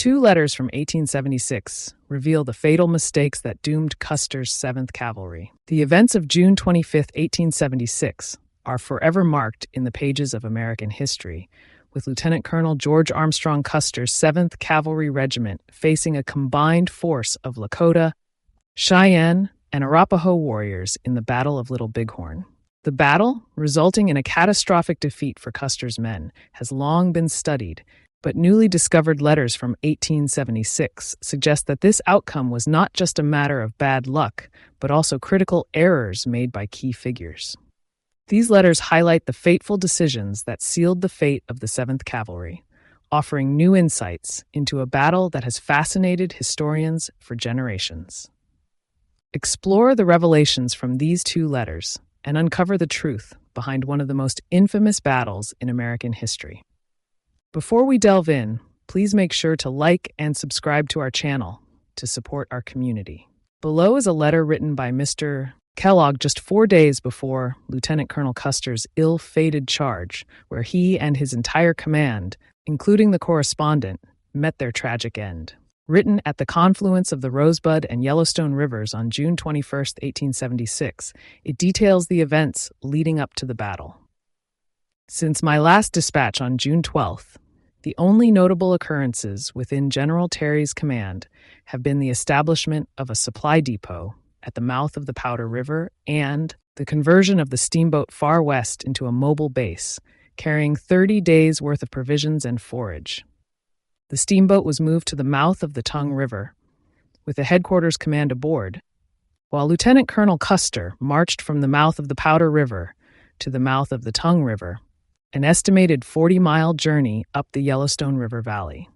Two letters from 1876 reveal the fatal mistakes that doomed Custer's 7th Cavalry. The events of June 25, 1876, are forever marked in the pages of American history, with Lieutenant Colonel George Armstrong Custer's 7th Cavalry Regiment facing a combined force of Lakota, Cheyenne, and Arapaho warriors in the Battle of Little Bighorn. The battle, resulting in a catastrophic defeat for Custer's men, has long been studied, but newly discovered letters from 1876 suggest that this outcome was not just a matter of bad luck, but also critical errors made by key figures. These letters highlight the fateful decisions that sealed the fate of the 7th Cavalry, offering new insights into a battle that has fascinated historians for generations. Explore the revelations from these two letters and uncover the truth behind one of the most infamous battles in American history. Before we delve in, please make sure to like and subscribe to our channel to support our community. Below is a letter written by Mr. Kellogg just 4 days before Lieutenant Colonel Custer's ill-fated charge, where he and his entire command, including the correspondent, met their tragic end. Written at the confluence of the Rosebud and Yellowstone Rivers on June 21, 1876, it details the events leading up to the battle. Since my last dispatch on June 12th, the only notable occurrences within General Terry's command have been the establishment of a supply depot at the mouth of the Powder River and the conversion of the steamboat Far West into a mobile base, carrying 30 days' worth of provisions and forage. The steamboat was moved to the mouth of the Tongue River, with the headquarters command aboard, while Lieutenant Colonel Custer marched from the mouth of the Powder River to the mouth of the Tongue River, an estimated 40-mile journey up the Yellowstone River Valley.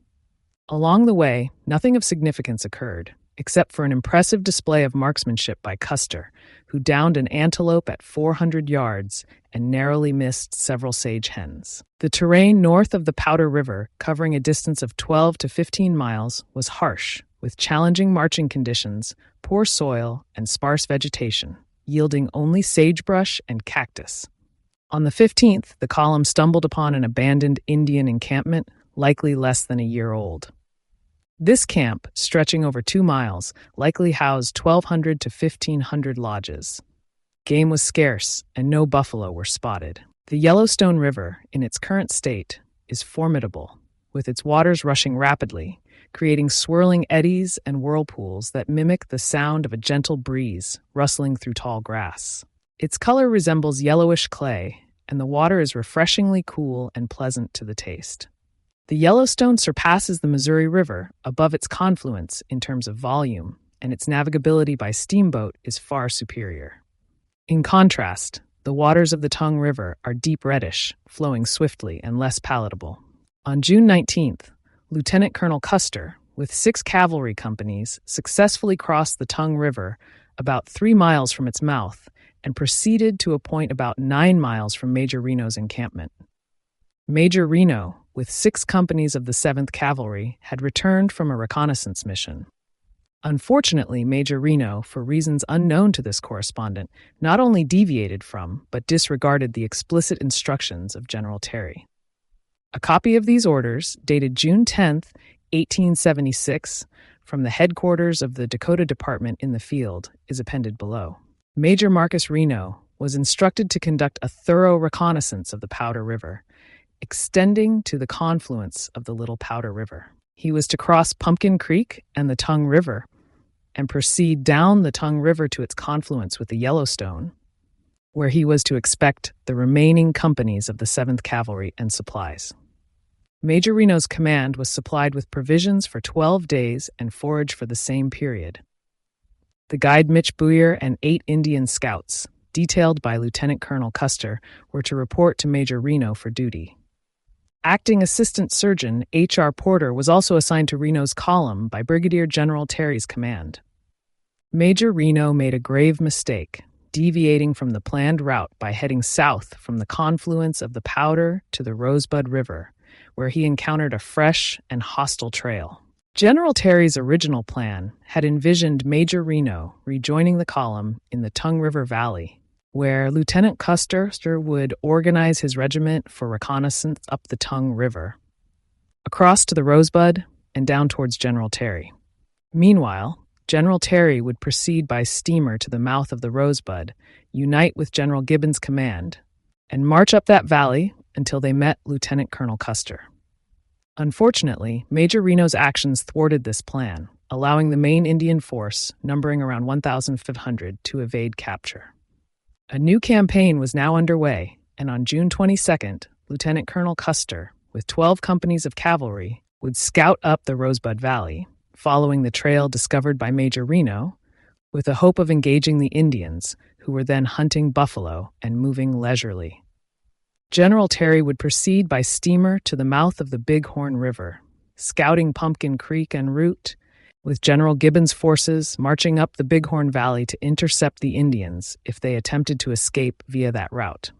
Along the way, nothing of significance occurred, except for an impressive display of marksmanship by Custer, who downed an antelope at 400 yards and narrowly missed several sage hens. The terrain north of the Powder River, covering a distance of 12 to 15 miles, was harsh, with challenging marching conditions, poor soil, and sparse vegetation, yielding only sagebrush and cactus. On the 15th, the column stumbled upon an abandoned Indian encampment, likely less than a year old. This camp, stretching over 2 miles, likely housed 1,200 to 1,500 lodges. Game was scarce, and no buffalo were spotted. The Yellowstone River, in its current state, is formidable, with its waters rushing rapidly, creating swirling eddies and whirlpools that mimic the sound of a gentle breeze rustling through tall grass. Its color resembles yellowish clay, and the water is refreshingly cool and pleasant to the taste. The Yellowstone surpasses the Missouri River above its confluence in terms of volume, and its navigability by steamboat is far superior. In contrast, the waters of the Tongue River are deep reddish, flowing swiftly and less palatable. On June 19th, Lieutenant Colonel Custer, with 6 cavalry companies, successfully crossed the Tongue River about 3 miles from its mouth and proceeded to a point about 9 miles from Major Reno's encampment. Major Reno, with 6 companies of the 7th Cavalry, had returned from a reconnaissance mission. Unfortunately, Major Reno, for reasons unknown to this correspondent, not only deviated from, but disregarded the explicit instructions of General Terry. A copy of these orders, dated June 10, 1876, from the headquarters of the Dakota Department in the field, is appended below. Major Marcus Reno was instructed to conduct a thorough reconnaissance of the Powder River, extending to the confluence of the Little Powder River. He was to cross Pumpkin Creek and the Tongue River and proceed down the Tongue River to its confluence with the Yellowstone, where he was to expect the remaining companies of the 7th Cavalry and supplies. Major Reno's command was supplied with provisions for 12 days and forage for the same period. The guide Mitch Booyer and 8 Indian scouts, detailed by Lieutenant Colonel Custer, were to report to Major Reno for duty. Acting Assistant Surgeon H.R. Porter was also assigned to Reno's column by Brigadier General Terry's command. Major Reno made a grave mistake, deviating from the planned route by heading south from the confluence of the Powder to the Rosebud River, where he encountered a fresh and hostile trail. General Terry's original plan had envisioned Major Reno rejoining the column in the Tongue River Valley, where Lieutenant Custer would organize his regiment for reconnaissance up the Tongue River. Across to the Rosebud and down towards General Terry. Meanwhile, General Terry would proceed by steamer to the mouth of the Rosebud, unite with General Gibbon's command, and march up that valley until they met Lieutenant Colonel Custer. Unfortunately, Major Reno's actions thwarted this plan, allowing the main Indian force, numbering around 1,500, to evade capture. A new campaign was now underway, and on June 22nd, Lieutenant Colonel Custer, with 12 companies of cavalry, would scout up the Rosebud Valley, following the trail discovered by Major Reno, with the hope of engaging the Indians, who were then hunting buffalo and moving leisurely. General Terry would proceed by steamer to the mouth of the Bighorn River, scouting Pumpkin Creek en route, with General Gibbon's forces marching up the Bighorn Valley to intercept the Indians if they attempted to escape via that route.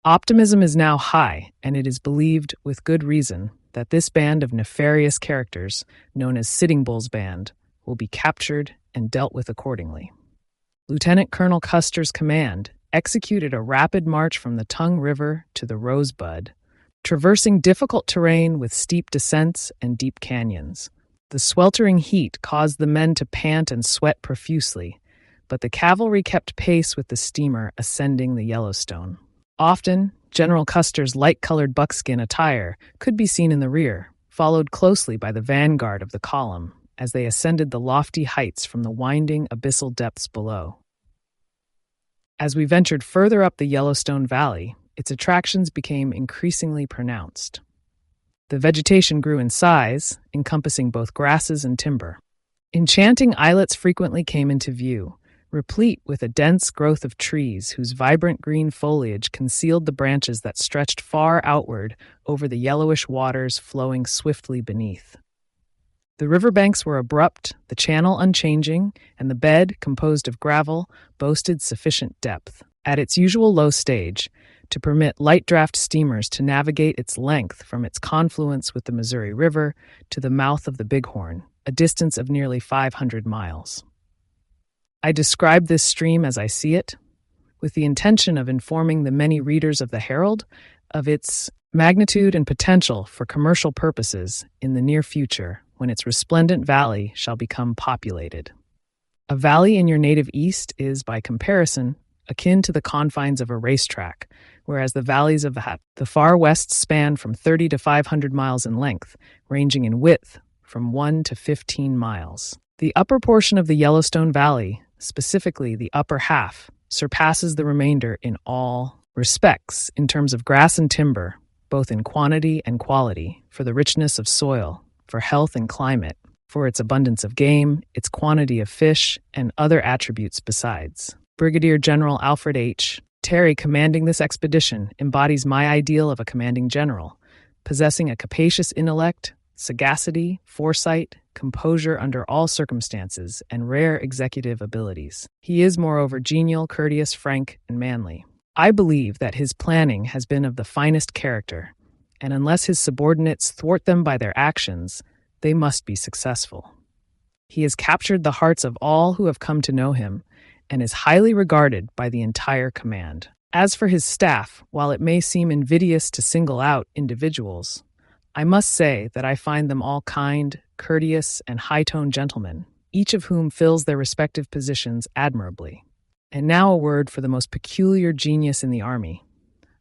Optimism is now high, and it is believed, with good reason, that this band of nefarious characters, known as Sitting Bull's Band, will be captured and dealt with accordingly. Lieutenant Colonel Custer's command executed a rapid march from the Tongue River to the Rosebud, traversing difficult terrain with steep descents and deep canyons. The sweltering heat caused the men to pant and sweat profusely, but the cavalry kept pace with the steamer ascending the Yellowstone. Often, General Custer's light-colored buckskin attire could be seen in the rear, followed closely by the vanguard of the column as they ascended the lofty heights from the winding abyssal depths below. As we ventured further up the Yellowstone Valley, its attractions became increasingly pronounced. The vegetation grew in size, encompassing both grasses and timber. Enchanting islets frequently came into view, replete with a dense growth of trees whose vibrant green foliage concealed the branches that stretched far outward over the yellowish waters flowing swiftly beneath. The riverbanks were abrupt, the channel unchanging, and the bed, composed of gravel, boasted sufficient depth, at its usual low stage, to permit light draft steamers to navigate its length from its confluence with the Missouri River to the mouth of the Bighorn, a distance of nearly 500 miles. I describe this stream as I see it, with the intention of informing the many readers of the Herald of its magnitude and potential for commercial purposes in the near future, when its resplendent valley shall become populated. A valley in your native east is, by comparison, akin to the confines of a racetrack, whereas the valleys of the far west span from 30 to 500 miles in length, ranging in width from 1 to 15 miles. The upper portion of the Yellowstone Valley, specifically the upper half, surpasses the remainder in all respects in terms of grass and timber, both in quantity and quality, for the richness of soil, for health and climate, for its abundance of game, its quantity of fish, and other attributes besides. Brigadier General Alfred H. Terry, commanding this expedition, embodies my ideal of a commanding general, possessing a capacious intellect, sagacity, foresight, composure under all circumstances, and rare executive abilities. He is, moreover, genial, courteous, frank, and manly. I believe that his planning has been of the finest character, and unless his subordinates thwart them by their actions, they must be successful. He has captured the hearts of all who have come to know him, and is highly regarded by the entire command. As for his staff, while it may seem invidious to single out individuals, I must say that I find them all kind, courteous, and high-toned gentlemen, each of whom fills their respective positions admirably. And now a word for the most peculiar genius in the army,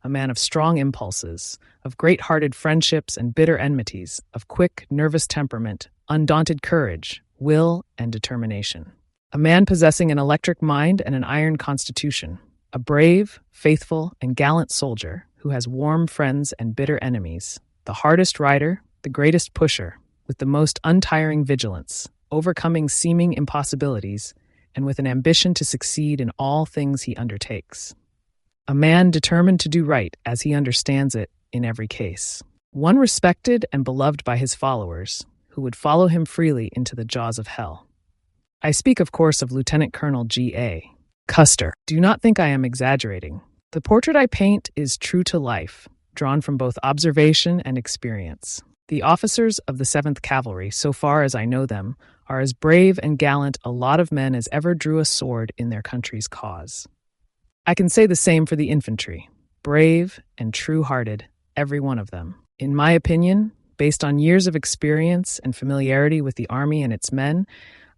a man of strong impulses, of great-hearted friendships and bitter enmities, of quick, nervous temperament, undaunted courage, will, and determination. A man possessing an electric mind and an iron constitution, a brave, faithful, and gallant soldier who has warm friends and bitter enemies, the hardest rider, the greatest pusher, with the most untiring vigilance, overcoming seeming impossibilities, and with an ambition to succeed in all things he undertakes. A man determined to do right as he understands it in every case. One respected and beloved by his followers, who would follow him freely into the jaws of hell. I speak, of course, of Lieutenant Colonel G.A. Custer. Do not think I am exaggerating. The portrait I paint is true to life, drawn from both observation and experience. The officers of the 7th Cavalry, so far as I know them, are as brave and gallant a lot of men as ever drew a sword in their country's cause. I can say the same for the infantry, brave and true-hearted, every one of them. In my opinion, Based on years of experience and familiarity with the Army and its men,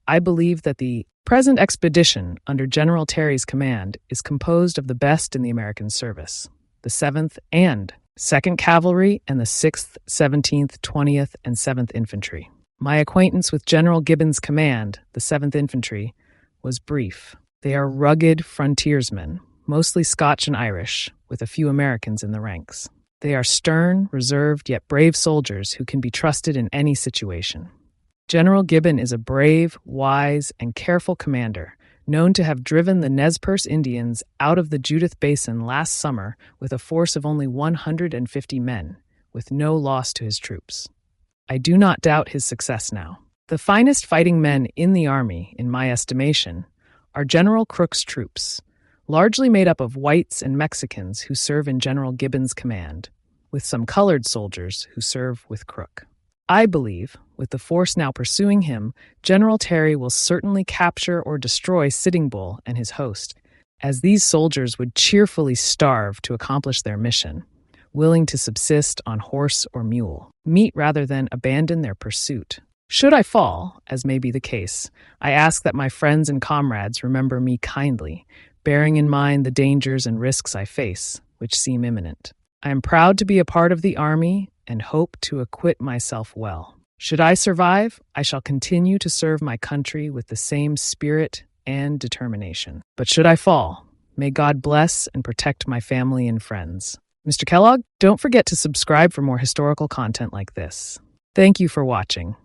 I believe that the present expedition under General Terry's command is composed of the best in the American service, the 7th and 2nd Cavalry and the 6th, 17th, 20th, and 7th Infantry. My acquaintance with General Gibbon's command, the 7th Infantry, was brief. They are rugged frontiersmen, mostly Scotch and Irish, with a few Americans in the ranks. They are stern, reserved, yet brave soldiers who can be trusted in any situation. General Gibbon is a brave, wise, and careful commander, known to have driven the Nez Perce Indians out of the Judith Basin last summer with a force of only 150 men, with no loss to his troops. I do not doubt his success now. The finest fighting men in the Army, in my estimation, are General Crook's troops, largely made up of whites and Mexicans who serve in General Gibbon's command, with some colored soldiers who serve with Crook. I believe, with the force now pursuing him, General Terry will certainly capture or destroy Sitting Bull and his host, as these soldiers would cheerfully starve to accomplish their mission, willing to subsist on horse or mule, meat rather than abandon their pursuit. Should I fall, as may be the case, I ask that my friends and comrades remember me kindly, bearing in mind the dangers and risks I face, which seem imminent. I am proud to be a part of the Army and hope to acquit myself well. Should I survive, I shall continue to serve my country with the same spirit and determination. But should I fall, may God bless and protect my family and friends. Mr. Kellogg, don't forget to subscribe for more historical content like this. Thank you for watching.